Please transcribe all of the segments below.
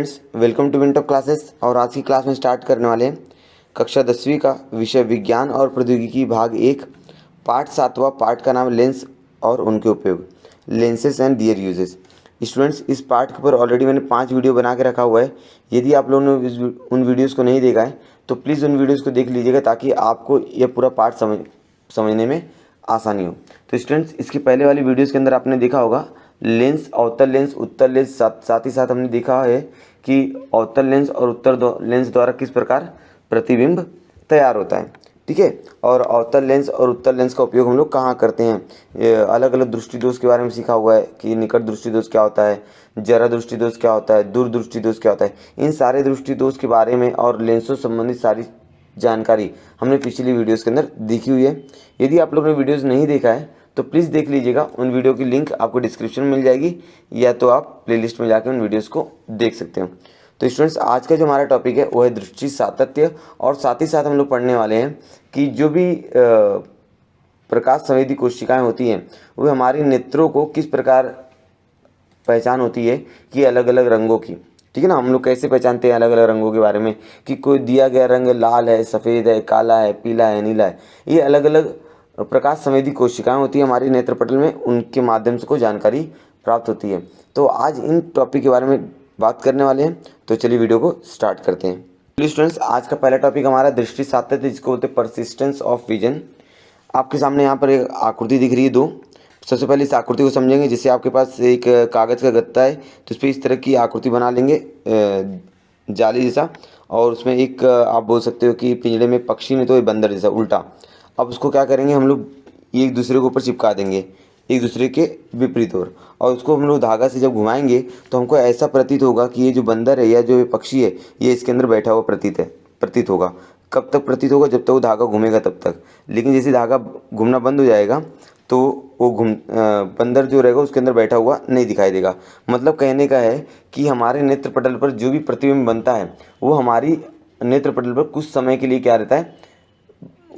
Students, welcome to Wintop classes. और आज की क्लास में स्टार्ट करने वाले हैं कक्षा 10वीं का विषय विज्ञान और प्रौद्योगिकी भाग 1 पाठ 7वां। पाठ का नाम लेंस और उनके उपयोग, lenses and their uses. Students, इस पाठ के ऊपर ऑलरेडी मैंने 5 वीडियो बना के रखा हुआ है। यदि आप लोगों ने उन वीडियोज़ को नहीं देखा है तो प्लीज़ उन वीडियोज़ को देख लीजिएगा ताकि आपको यह पूरा पाठ समझने में आसानी हो। तो स्टूडेंट्स, इसकी पहले वाली वीडियोज़ के अंदर आपने देखा होगा लेंस, अवतल लेंस, उत्तल लेंस। साथ ही साथ हमने देखा है कि अवतल लेंस और उत्तल लेंस द्वारा किस प्रकार प्रतिबिंब तैयार होता है। ठीक है, और अवतल लेंस और उत्तल लेंस का उपयोग हम लोग कहाँ करते हैं। अलग अलग दृष्टि दोष के बारे में सीखा हुआ है कि निकट दृष्टि दोष क्या होता है, जरा दृष्टि दोष क्या होता है, दूर दृष्टि दोष क्या होता है। इन सारे दृष्टि दोष के बारे में और लेंसों संबंधित सारी जानकारी हमने पिछली वीडियोज़ के अंदर देखी हुई है। यदि आप लोगों ने वीडियोज़ नहीं देखा है तो प्लीज़ देख लीजिएगा। उन वीडियो की लिंक आपको डिस्क्रिप्शन में मिल जाएगी या तो आप प्लेलिस्ट में जाकर उन वीडियोज़ को देख सकते हो। तो स्टूडेंट्स, आज का जो हमारा टॉपिक है वो है दृष्टि सातत्य। और साथ ही साथ हम लोग पढ़ने वाले हैं कि जो भी प्रकाश संवेदी कोशिकाएं होती हैं वो हमारे नेत्रों को किस प्रकार पहचान होती है कि अलग अलग रंगों की। ठीक है ना, हम लोग कैसे पहचानते हैं अलग अलग रंगों के बारे में कि कोई दिया गया रंग लाल है, सफ़ेद है, काला है, पीला है, नीला है। ये अलग अलग प्रकाश संवेदी कोशिकाएं होती है हमारे नेत्रपटल में, उनके माध्यम से कोई जानकारी प्राप्त होती है। तो आज इन टॉपिक के बारे में बात करने वाले हैं। तो चलिए वीडियो को स्टार्ट करते हैं। चलिए स्टूडेंट्स, आज का पहला टॉपिक हमारा दृष्टि सातत्य, जिसको बोलते हैं परसिस्टेंस ऑफ विजन। आपके सामने यहाँ पर एक आकृति दिख रही है दो। सबसे पहले इस आकृति को समझेंगे। जिससे आपके पास एक कागज़ का गत्ता है तो इस पर इस तरह की आकृति बना लेंगे जाली जैसा, और उसमें एक आप बोल सकते हो कि पिंजड़े में पक्षी नहीं तो ये बंदर जैसा उल्टा। अब उसको क्या करेंगे, हम लोग एक दूसरे के ऊपर चिपका देंगे, एक दूसरे के विपरीत ओर, और उसको हम लोग धागा से जब घुमाएंगे तो हमको ऐसा प्रतीत होगा कि ये जो बंदर है या जो ये पक्षी है ये इसके अंदर बैठा हुआ प्रतीत होगा। कब तक प्रतीत होगा? जब तक वो धागा घूमेगा तब तक। लेकिन जैसे धागा घूमना बंद हो जाएगा तो वो बंदर जो रहेगा उसके अंदर बैठा हुआ नहीं दिखाई देगा। मतलब कहने का है कि हमारे नेत्रपटल पर जो भी प्रतिबिंब बनता है वो हमारी नेत्रपटल पर कुछ समय के लिए क्या रहता है,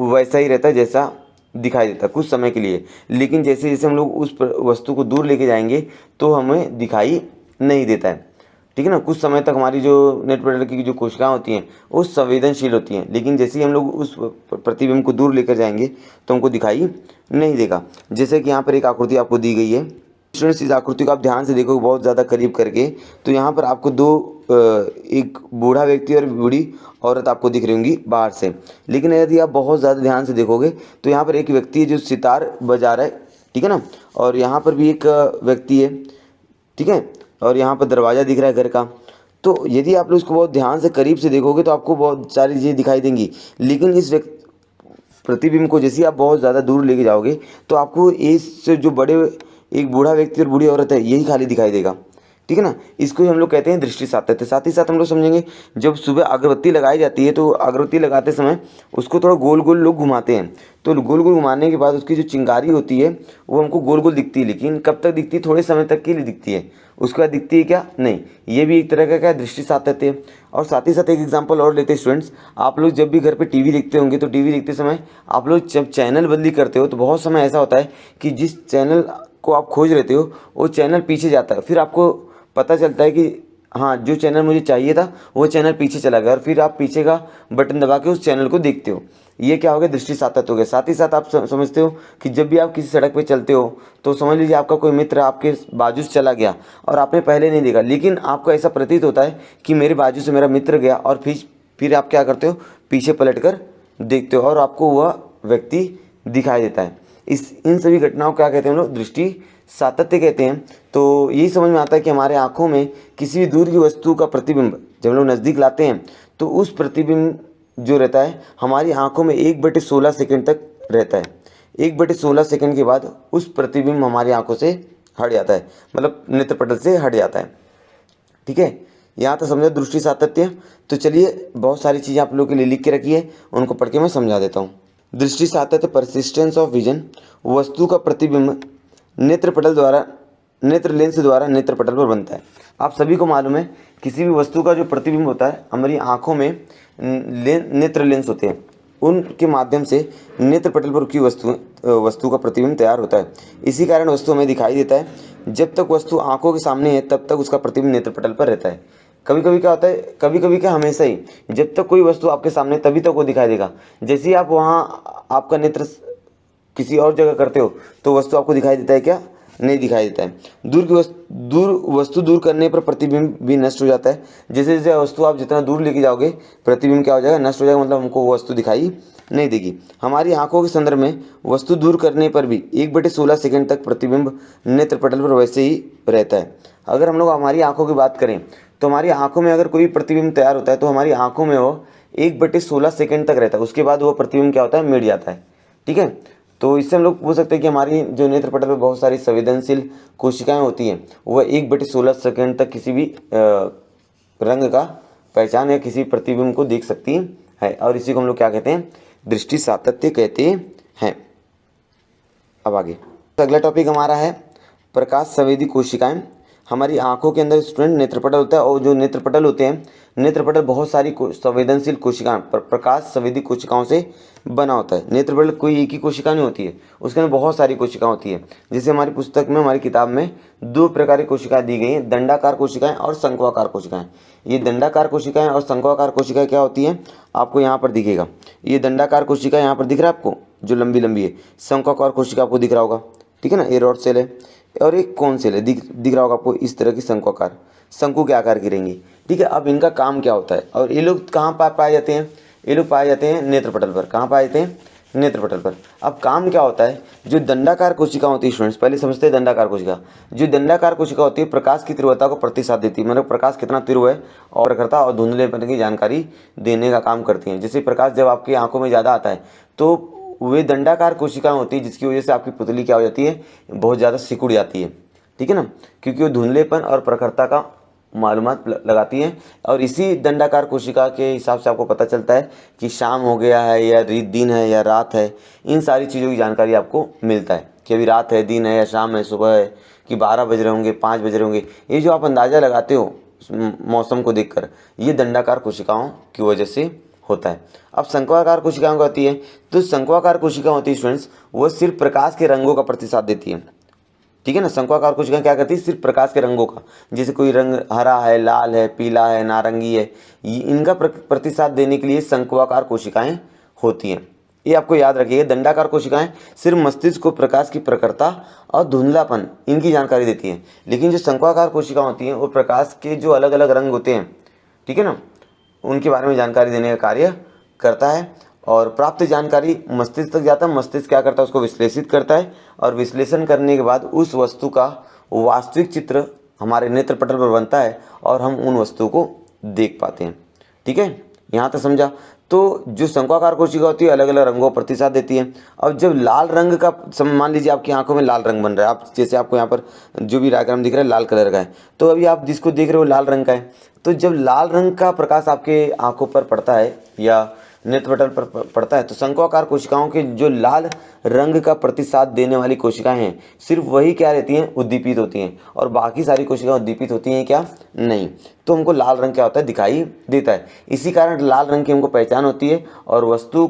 वैसा ही रहता है जैसा दिखाई देता है कुछ समय के लिए। लेकिन जैसे जैसे हम लोग उस वस्तु को दूर लेके जाएंगे तो हमें दिखाई नहीं देता है। ठीक है ना, कुछ समय तक हमारी जो नेत्रपटल की जो कोशिकाएं होती हैं वो संवेदनशील होती हैं, लेकिन जैसे ही हम लोग उस प्रतिबिंब को दूर लेकर जाएंगे तो हमको दिखाई नहीं देगा। जैसे कि यहाँ पर एक आकृति आपको दी गई है। स्टूडेंट्स, इस आकृति को आप ध्यान से देखो बहुत ज़्यादा करीब करके, तो यहाँ पर आपको एक बूढ़ा व्यक्ति और बूढ़ी औरत आपको दिख रही होंगी बाहर से। लेकिन यदि आप बहुत ज़्यादा ध्यान से देखोगे तो यहाँ पर एक व्यक्ति है जो सितार बजा रहा है। ठीक है ना, और यहाँ पर भी एक व्यक्ति है। ठीक है, और यहाँ पर दरवाज़ा दिख रहा है घर का। तो यदि आप लोग इसको बहुत ध्यान से करीब से देखोगे तो आपको बहुत सारी चीज़ें दिखाई देंगी। लेकिन इस प्रतिबिंब को जैसे आप बहुत ज़्यादा दूर लेके जाओगे तो आपको इस जो बड़े एक बूढ़ा व्यक्ति और बूढ़ी औरत है यही खाली दिखाई देगा। ठीक है ना, इसको ही हम लोग कहते हैं दृष्टि सातत्य। साथ ही साथ हम लोग समझेंगे जब सुबह अगरबत्ती लगाई जाती है तो अगरबत्ती लगाते समय उसको थोड़ा गोल गोल लोग घुमाते हैं। तो गोल गोल घुमाने के बाद उसकी जो चिंगारी होती है वो हमको गोल गोल दिखती है, लेकिन कब तक दिखती है? थोड़े समय तक के लिए दिखती है, उसके बाद दिखती है क्या? नहीं। ये भी एक तरह का क्या दृष्टि सातत्य है। और साथ ही साथ एक एग्जांपल और लेते हैं स्टूडेंट्स, आप लोग जब भी घर पे टीवी देखते होंगे तो टीवी देखते समय आप लोग जब चैनल बदली करते हो तो बहुत समय ऐसा होता है कि जिस चैनल को आप खोज रहते हो वो चैनल पीछे जाता है। फिर आपको पता चलता है कि हाँ, जो चैनल मुझे चाहिए था वो चैनल पीछे चला गया, और फिर आप पीछे का बटन दबा के उस चैनल को देखते हो। ये क्या हो गया? दृष्टि सातत्य हो गया। साथ ही साथ आप समझते हो कि जब भी आप किसी सड़क पे चलते हो तो समझ लीजिए आपका कोई मित्र आपके बाजू से चला गया और आपने पहले नहीं देखा, लेकिन आपको ऐसा प्रतीत होता है कि मेरे बाजू से मेरा मित्र गया, और फिर आप क्या करते हो? पीछे पलट कर देखते हो और आपको वह व्यक्ति दिखाई देता है। इन सभी घटनाओं को क्या कहते हैं हम लोग? दृष्टि सातत्य कहते हैं। तो यही समझ में आता है कि हमारे आँखों में किसी भी दूर की वस्तु का प्रतिबिंब जब हम लोग नज़दीक लाते हैं तो उस प्रतिबिंब जो रहता है हमारी आँखों में 1/16 सेकंड तक रहता है। 1/16 सेकंड के बाद उस प्रतिबिंब हमारी आँखों से हट जाता है, मतलब नेत्रपटल से हट जाता है। ठीक है, यहाँ तक समझो दृष्टि सातत्य। तो चलिए बहुत सारी चीज़ें आप लोगों के लिए लिख के रखी है, उनको पढ़ के मैं समझा देता हूँ। दृष्टि सातत्य परसिस्टेंस ऑफ विजन, वस्तु का प्रतिबिंब नेत्र लेंस द्वारा नेत्रपटल पर बनता है। आप सभी को मालूम है किसी भी वस्तु का जो प्रतिबिंब होता है हमारी आँखों में नेत्र लेंस होते हैं, उनके माध्यम से नेत्रपटल पर की वस्तु का प्रतिबिंब तैयार होता है। इसी कारण वस्तु हमें दिखाई देता है। जब तक वस्तु आँखों के सामने है तब तक उसका प्रतिबिंब नेत्रपटल पर रहता है। कभी कभी क्या होता है, कभी कभी क्या हमेशा ही, जब तक कोई वस्तु आपके सामने तभी तक वो दिखाई देगा। जैसे ही आप वहाँ आपका नेत्र किसी और जगह करते हो तो वस्तु आपको दिखाई देता है क्या? नहीं दिखाई देता है। वस्तु दूर करने पर प्रतिबिंब भी नष्ट हो जाता है। जैसे जैसे वस्तु आप जितना दूर लेके जाओगे प्रतिबिंब क्या हो जाएगा? नष्ट हो जाएगा, मतलब हमको वो वस्तु दिखाई नहीं देगी। हमारी आंखों के संदर्भ में वस्तु दूर करने पर भी 1/16 सेकंड तक प्रतिबिंब नेत्र पटल पर वैसे ही रहता है। अगर हम लोग हमारी आंखों की बात करें तो हमारी आंखों में अगर कोई प्रतिबिंब तैयार होता है तो हमारी आंखों में वो 1/16 सेकंड तक रहता है, उसके बाद वो प्रतिबिंब क्या होता है? मिट जाता है। ठीक है, तो इससे हम लोग पूछ सकते हैं कि हमारी जो नेत्र पटल पर बहुत सारी संवेदनशील कोशिकाएं होती हैं वह 1/16 सेकंड तक किसी भी रंग का पहचान या किसी प्रतिबिंब को देख सकती है, और इसी को हम लोग क्या कहते हैं? दृष्टि सातत्य कहते हैं। अब आगे अगला टॉपिक हमारा है प्रकाश संवेदी कोशिकाएं। हमारी आंखों के अंदर स्टूडेंट नेत्रपटल होता है, और जो नेत्रपटल होते हैं, नेत्रपटल बहुत सारी संवेदनशील कोशिकाएं प्रकाश संवेदी कोशिकाओं से बना होता है। नेत्रपटल कोई एक ही कोशिका नहीं होती है, उसके अंदर बहुत सारी कोशिकाएं होती है। जैसे हमारी पुस्तक में, हमारी किताब में 2 प्रकार की कोशिकाएं दी गई हैं, दंडाकार कोशिकाएं और शंक्वाकार कोशिकाएं। ये दंडाकार कोशिकाएं और शंक्वाकार कोशिकाएं क्या होती हैं? आपको यहाँ पर दिखेगा, ये दंडाकार कोशिका यहाँ पर दिख रहा है आपको, जो लंबी लंबी है। शंक्वाकार कोशिका आपको दिख रहा होगा, ठीक है ना, ये रॉड सेल है, और एक कौन सेल है, दिख रहा होगा आपको, इस तरह की शंक्वाकार, शंकु के आकार की रहेंगी। ठीक है, अब इनका काम क्या होता है, और ये लोग कहाँ पाए जाते हैं? ये लोग पाए जाते हैं नेत्रपटल पर। कहाँ पाए जाते हैं? नेत्रपटल पर। अब काम क्या होता है? जो दंडाकार कोशिका होती है स्टूडेंट्स, पहले समझते हैं दंडाकार कोशिका। जो दंडाकार कोशिका होती है प्रकाश की तीव्रता को प्रतिसाद देती है, मतलब प्रकाश कितना तीव्र है और प्रखरता और धुंधलेपन की जानकारी देने का काम करती हैं। जैसे प्रकाश जब आपकी आंखों में ज़्यादा आता है तो वे दंडाकार कोशिकाएं होती है, जिसकी वजह से आपकी पुतली क्या हो जाती है? बहुत ज़्यादा सिकुड़ जाती है। ठीक है ना, क्योंकि वो धुंधलेपन और प्रखरता का मालूमात लगाती हैं, और इसी दंडाकार कोशिका के हिसाब से आपको पता चलता है कि शाम हो गया है या दिन है या रात है। इन सारी चीज़ों की जानकारी आपको मिलता है कि अभी रात है, दिन है या शाम है, सुबह है, कि 12 बज रहे होंगे, 5 बज रहे होंगे। ये जो आप अंदाज़ा लगाते हो मौसम को देखकर, ये दंडाकार कोशिकाओं की वजह से होता है। अब शंक्वाकार कोशिकाएं क्या होती है? तो शंक्वाकार कोशिका होती है स्टूडेंट्स, वो सिर्फ प्रकाश के रंगों का प्रतिसाद देती है। ठीक है ना, शंक्वाकार कोशिकाएं क्या करती है? सिर्फ प्रकाश के रंगों का, जैसे कोई रंग हरा है, लाल है, पीला है, नारंगी है, इनका प्रतिसाद देने के लिए शंक्वाकार कोशिकाएं होती हैं। ये आपको याद रखिएगा। दंडाकार कोशिकाएं सिर्फ मस्तिष्क को प्रकाश की प्रखरता और धुंधलापन इनकी जानकारी देती हैं, लेकिन जो शंक्वाकार कोशिका होती हैं वो प्रकाश के जो अलग अलग रंग होते हैं, ठीक है ना, उनके बारे में जानकारी देने का कार्य करता है। और प्राप्त जानकारी मस्तिष्क तक जाता है, मस्तिष्क क्या करता है? उसको विश्लेषित करता है, और विश्लेषण करने के बाद उस वस्तु का वास्तविक चित्र हमारे नेत्रपटल पर बनता है और हम उन वस्तुओं को देख पाते हैं। ठीक है, यहाँ तक समझा। तो जो शंक्वाकार कोशिका होती है अलग अलग रंगों को प्रतिसाद देती है। अब जब लाल रंग का, मान लीजिए आपकी आंखों में लाल रंग बन रहा है, आप जैसे आपको यहाँ पर जो भी डायग्राम दिख रहा है लाल कलर का है, तो अभी आप जिसको देख रहे हो लाल रंग का है, तो जब लाल रंग का प्रकाश आपके आंखों पर पड़ता है या नेत्रपटल पर पड़ता है, तो शंक्वाकार कोशिकाओं के जो लाल रंग का प्रतिसाद देने वाली कोशिकाएं हैं, सिर्फ वही क्या रहती हैं? उद्दीपित होती हैं, और बाकी सारी कोशिकाएं उद्दीपित होती हैं क्या? नहीं। तो हमको लाल रंग क्या होता है? दिखाई देता है। इसी कारण लाल रंग की हमको पहचान होती है, और वस्तु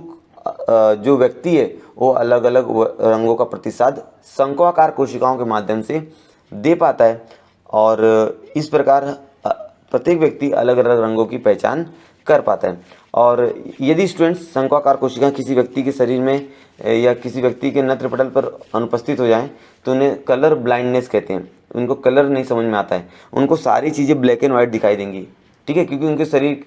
जो व्यक्ति है वो अलग अलग रंगों का प्रतिसाद शंक्वाकार कोशिकाओं के माध्यम से दे पाता है, और इस प्रकार प्रत्येक व्यक्ति अलग अलग रंगों की पहचान कर पाता है। और यदि स्टूडेंट्स शंक्वाकार कोशिकाएं किसी व्यक्ति के शरीर में या किसी व्यक्ति के नेत्रपटल पर अनुपस्थित हो जाएं तो उन्हें कलर ब्लाइंडनेस कहते हैं। उनको कलर नहीं समझ में आता है, उनको सारी चीज़ें ब्लैक एंड वाइट दिखाई देंगी। ठीक है, क्योंकि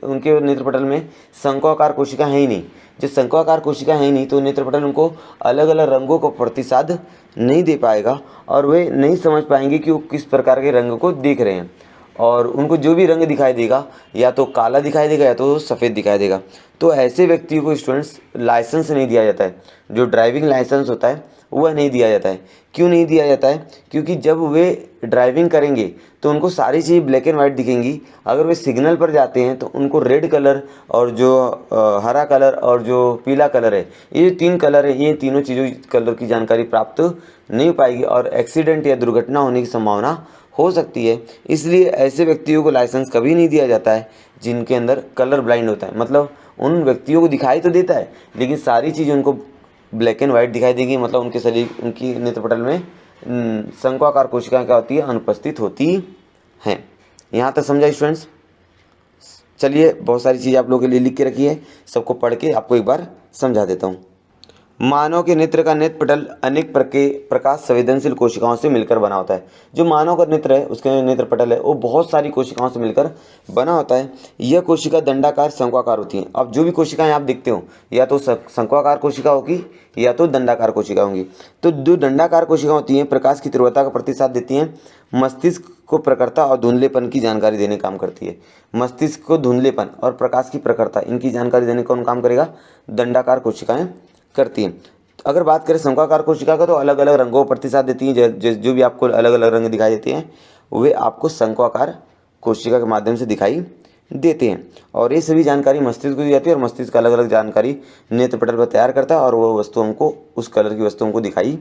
उनके नेत्रपटल में शंक्वाकार कोशिका है ही नहीं। जब शंक्वाकार कोशिका है ही नहीं तो नेत्रपटल उनको अलग अलग रंगों को प्रतिसाद नहीं दे पाएगा, और वे नहीं समझ पाएंगे कि वो किस प्रकार के रंग को देख रहे हैं, और उनको जो भी रंग दिखाई देगा या तो काला दिखाई देगा या तो सफ़ेद दिखाई देगा। तो ऐसे व्यक्तियों को स्टूडेंट्स लाइसेंस नहीं दिया जाता है, जो ड्राइविंग लाइसेंस होता है वह नहीं दिया जाता है। क्यों नहीं दिया जाता है? क्योंकि जब वे ड्राइविंग करेंगे तो उनको सारी चीज़ ब्लैक एंड वाइट दिखेंगी। अगर वे सिग्नल पर जाते हैं तो उनको रेड कलर और जो हरा कलर और जो पीला कलर है, ये जो 3 कलर है, ये तीनों चीज़ों कलर की जानकारी प्राप्त नहीं हो पाएगी, और एक्सीडेंट या दुर्घटना होने की संभावना हो सकती है। इसलिए ऐसे व्यक्तियों को लाइसेंस कभी नहीं दिया जाता है जिनके अंदर कलर ब्लाइंड होता है। मतलब उन व्यक्तियों को दिखाई तो देता है, लेकिन सारी चीज़ उनको ब्लैक एंड वाइट दिखाई देगी, मतलब उनके शरीर, उनकी नेत्रपटल में शंक्वाकार कोशिकाएं क्या होती है? अनुपस्थित होती हैं। यहाँ तक समझा स्टूडेंट्स? चलिए बहुत सारी चीज़ आप लोगों के लिए लिख के रखी है, सबको पढ़ के आपको एक बार समझा देता हूँ। मानव के नेत्र का नेत्र पटल अनेक प्रकाश संवेदनशील कोशिकाओं से मिलकर बना होता है। जो मानव का नेत्र है, उसके नेत्र पटल है, वो बहुत सारी कोशिकाओं से मिलकर बना होता है। यह कोशिका दंडाकार शंक्वाकार होती हैं। अब जो भी कोशिकाएं आप देखते हो, या तो शंक्वाकार कोशिका होगी या तो दंडाकार कोशिका होंगी। तो जो दंडाकार कोशिका होती हैं, प्रकाश की तीव्रता का प्रतिसाद देती हैं, मस्तिष्क को प्रखरता और धुंधलेपन की जानकारी देने का काम करती है। मस्तिष्क को धुंधलेपन और प्रकाश की प्रखरता, इनकी जानकारी देने का कौन काम करेगा? दंडाकार कोशिकाएं करती हैं। अगर बात करें शंक्वाकार कोशिका का, तो अलग अलग रंगों को प्रतिसाद देती हैं। जो भी आपको अलग अलग रंग दिखाई देते हैं, वे आपको शंक्वाकार कोशिका के माध्यम से दिखाई देते हैं। और ये सभी जानकारी मस्तिष्क को दी जाती है, और मस्तिष्क अलग अलग जानकारी नेत्र पटल पर तैयार करता है, और वो वस्तुओं को, उस कलर की वस्तुओं को दिखाई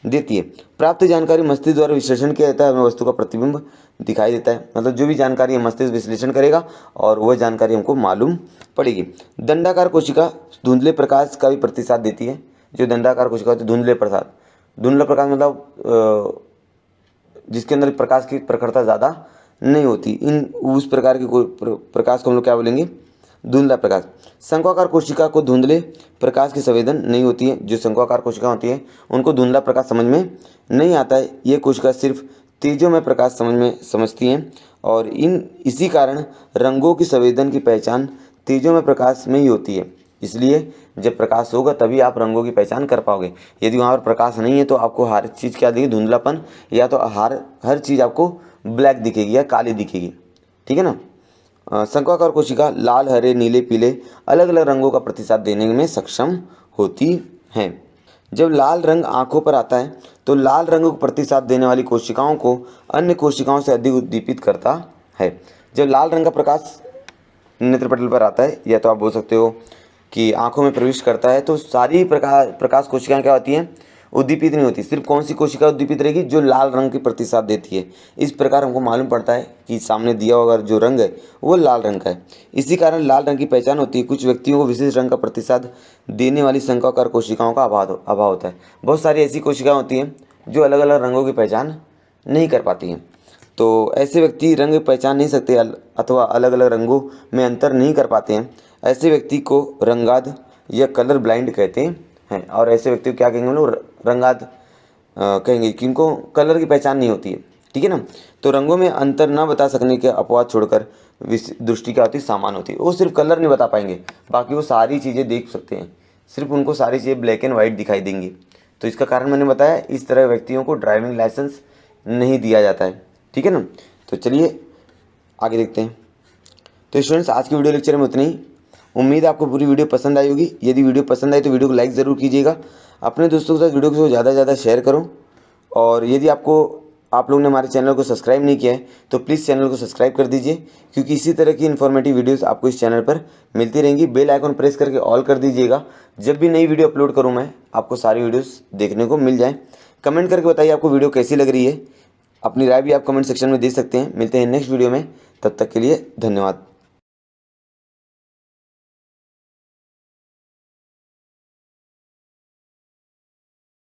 देती है। प्राप्त जानकारी मस्तिष्क द्वारा विश्लेषण किया जाता है, हमें वस्तु का प्रतिबिंब दिखाई देता है। मतलब जो भी जानकारी है मस्तिष्क विश्लेषण करेगा और वह जानकारी हमको मालूम पड़ेगी। दंडाकार कोशिका धुंधले प्रकाश का भी प्रतिसाद देती है। जो दंडाकार कोशिका होती है, धुंधले प्रकाश मतलब जिसके अंदर प्रकाश की प्रखरता ज़्यादा नहीं होती, उस प्रकार के प्रकाश को हम लोग क्या बोलेंगे? धुंधला प्रकाश। शंक्वाकार कोशिका को धुंधले प्रकाश की संवेदन नहीं होती है। जो शंक्वाकार कोशिका होती है, उनको धुंधला प्रकाश समझ में नहीं आता है। ये कोशिका सिर्फ तेजोमय प्रकाश समझती हैं, और इसी कारण रंगों की संवेदन की पहचान तेजोमय प्रकाश में ही होती है। इसलिए जब प्रकाश होगा तभी आप रंगों की पहचान कर पाओगे। यदि वहाँ पर प्रकाश नहीं है तो आपको हर चीज़ क्या दिखेगी? धुंधलापन, या तो हर चीज़ आपको ब्लैक दिखेगी या काली दिखेगी। ठीक है ना। शंक्वाकार कोशिका लाल, हरे, नीले, पीले अलग अलग रंगों का प्रतिसाद देने में सक्षम होती हैं। जब लाल रंग आंखों पर आता है तो लाल रंग को प्रतिसाद देने वाली कोशिकाओं को अन्य कोशिकाओं से अधिक उद्दीपित करता है। जब लाल रंग का प्रकाश नेत्रपटल पर आता है, या तो आप बोल सकते हो कि आंखों में प्रवेश करता है, तो सारी प्रकाश कोशिकाएं क्या होती हैं? उद्दीपित नहीं होती। सिर्फ कौन सी कोशिका उद्दीपित रहेगी? जो लाल रंग की प्रतिसाद देती है। इस प्रकार हमको मालूम पड़ता है कि सामने दिया हुआ जो रंग है वो लाल रंग का है। इसी कारण लाल रंग की पहचान होती है। कुछ व्यक्तियों को विशेष रंग का प्रतिसाद देने वाली शंक्वाकार कोशिकाओं का अभाव होता है। बहुत सारी ऐसी कोशिकाएं होती हैं जो अलग अलग रंगों की पहचान नहीं कर पाती हैं। तो ऐसे व्यक्ति रंग पहचान नहीं सकते अथवा अलग अलग रंगों में अंतर नहीं कर पाते हैं। ऐसे व्यक्ति को रंगाध या कलर ब्लाइंड कहते हैं। और ऐसे व्यक्ति को क्या कहेंगे हम लोग? रंगाध कहेंगे, कि उनको कलर की पहचान नहीं होती है। ठीक है ना। तो रंगों में अंतर ना बता सकने के अपवाद छोड़कर दृष्टि क्या होती है? समान होती है। वो सिर्फ कलर नहीं बता पाएंगे, बाकी वो सारी चीज़ें देख सकते हैं। सिर्फ उनको सारी चीज़ें ब्लैक एंड वाइट दिखाई देंगी। तो इसका कारण मैंने बताया, इस तरह व्यक्तियों को ड्राइविंग लाइसेंस नहीं दिया जाता है। ठीक है ना। तो चलिए आगे देखते हैं। तो स्टूडेंट्स, आज की वीडियो लेक्चर में उतनी ही। उम्मीद है आपको पूरी वीडियो पसंद आई होगी। यदि वीडियो पसंद आई तो वीडियो को लाइक ज़रूर कीजिएगा। अपने दोस्तों के साथ वीडियो को ज़्यादा से ज़्यादा शेयर करो। और यदि आप लोगों ने हमारे चैनल को सब्सक्राइब नहीं किया है तो प्लीज़ चैनल को सब्सक्राइब कर दीजिए, क्योंकि इसी तरह की इन्फॉर्मेटिव वीडियोस आपको इस चैनल पर मिलती रहेंगी। बेल आइकन प्रेस करके ऑल कर दीजिएगा। जब भी नई वीडियो अपलोड करूँ मैं, आपको सारी वीडियोस देखने को मिल जाए। कमेंट करके बताइए आपको वीडियो कैसी लग रही है। अपनी राय भी आप कमेंट सेक्शन में दे सकते हैं। मिलते हैं नेक्स्ट वीडियो में, तब तक के लिए धन्यवाद।